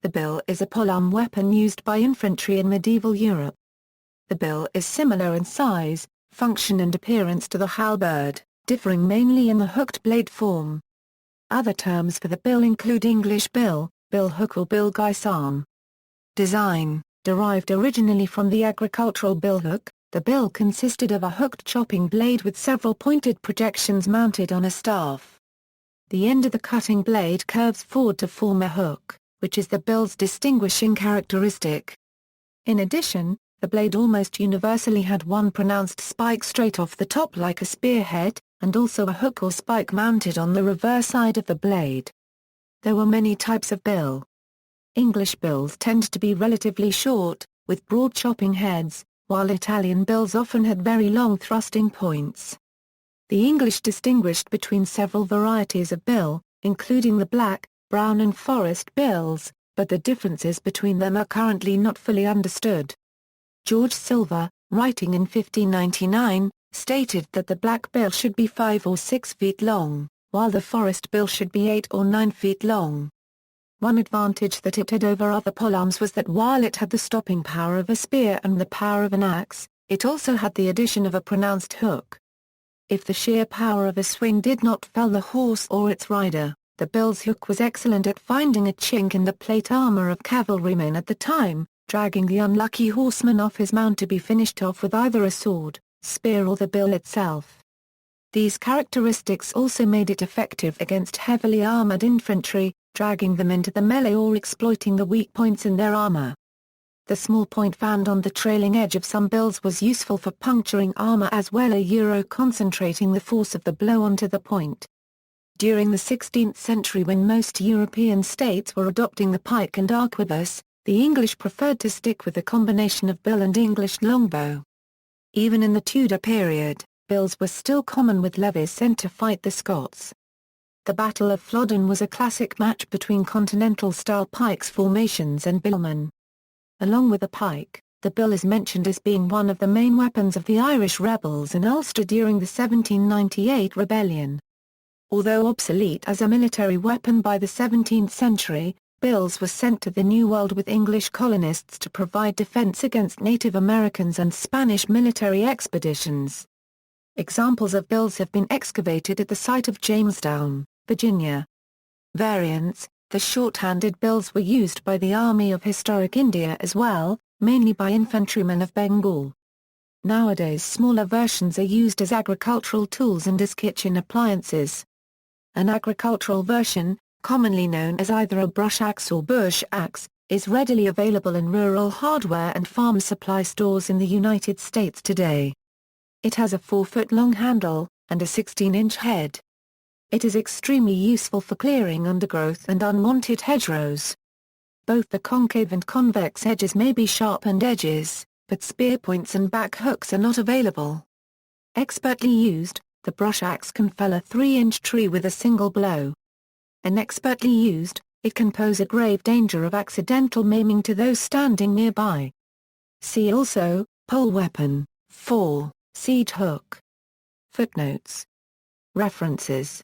The bill is a polearm weapon used by infantry in medieval Europe. The bill is similar in size, function and appearance to the halberd, differing mainly in the hooked blade form. Other terms for the bill include English bill, bill hook or bill-guisarme. Design: derived originally from the agricultural billhook, the bill consisted of a hooked chopping blade with several pointed projections mounted on a staff. The end of the cutting blade curves forward to form a hook, which is the bill's distinguishing characteristic. In addition, the blade almost universally had one pronounced spike straight off the top like a spearhead, and also a hook or spike mounted on the reverse side of the blade. There were many types of bill. English bills tend to be relatively short, with broad chopping heads, while Italian bills often had very long thrusting points. The English distinguished between several varieties of bill, including the black, brown and forest bills, but the differences between them are currently not fully understood. George Silver, writing in 1599, stated that the black bill should be 5 or 6 feet long, while the forest bill should be 8 or 9 feet long. One advantage that it had over other polearms was that while it had the stopping power of a spear and the power of an axe, it also had the addition of a pronounced hook. If the sheer power of a swing did not fell the horse or its rider, the bill's hook was excellent at finding a chink in the plate armor of cavalrymen at the time, dragging the unlucky horseman off his mount to be finished off with either a sword, spear or the bill itself. These characteristics also made it effective against heavily armored infantry, dragging them into the melee or exploiting the weak points in their armor. The small point found on the trailing edge of some bills was useful for puncturing armor as well, concentrating the force of the blow onto the point. During the 16th century, when most European states were adopting the pike and arquebus, the English preferred to stick with the combination of bill and English longbow. Even in the Tudor period, bills were still common, with levies sent to fight the Scots. The Battle of Flodden was a classic match between continental-style pikes formations and billmen. Along with the pike, the bill is mentioned as being one of the main weapons of the Irish rebels in Ulster during the 1798 rebellion. Although obsolete as a military weapon by the 17th century, bills were sent to the New World with English colonists to provide defense against Native Americans and Spanish military expeditions. Examples of bills have been excavated at the site of Jamestown, Virginia. Variants: the short-handed bills were used by the Army of Historic India as well, mainly by infantrymen of Bengal. Nowadays smaller versions are used as agricultural tools and as kitchen appliances. An agricultural version, commonly known as either a brush axe or bush axe, is readily available in rural hardware and farm supply stores in the United States today. It has a 4-foot-long handle, and a 16-inch head. It is extremely useful for clearing undergrowth and unwanted hedgerows. Both the concave and convex edges may be sharpened edges, but spear points and back hooks are not available. Expertly used, the brush axe can fell a 3-inch tree with a single blow. Inexpertly used, it can pose a grave danger of accidental maiming to those standing nearby. See also, pole weapon, 4, siege hook. Footnotes. References.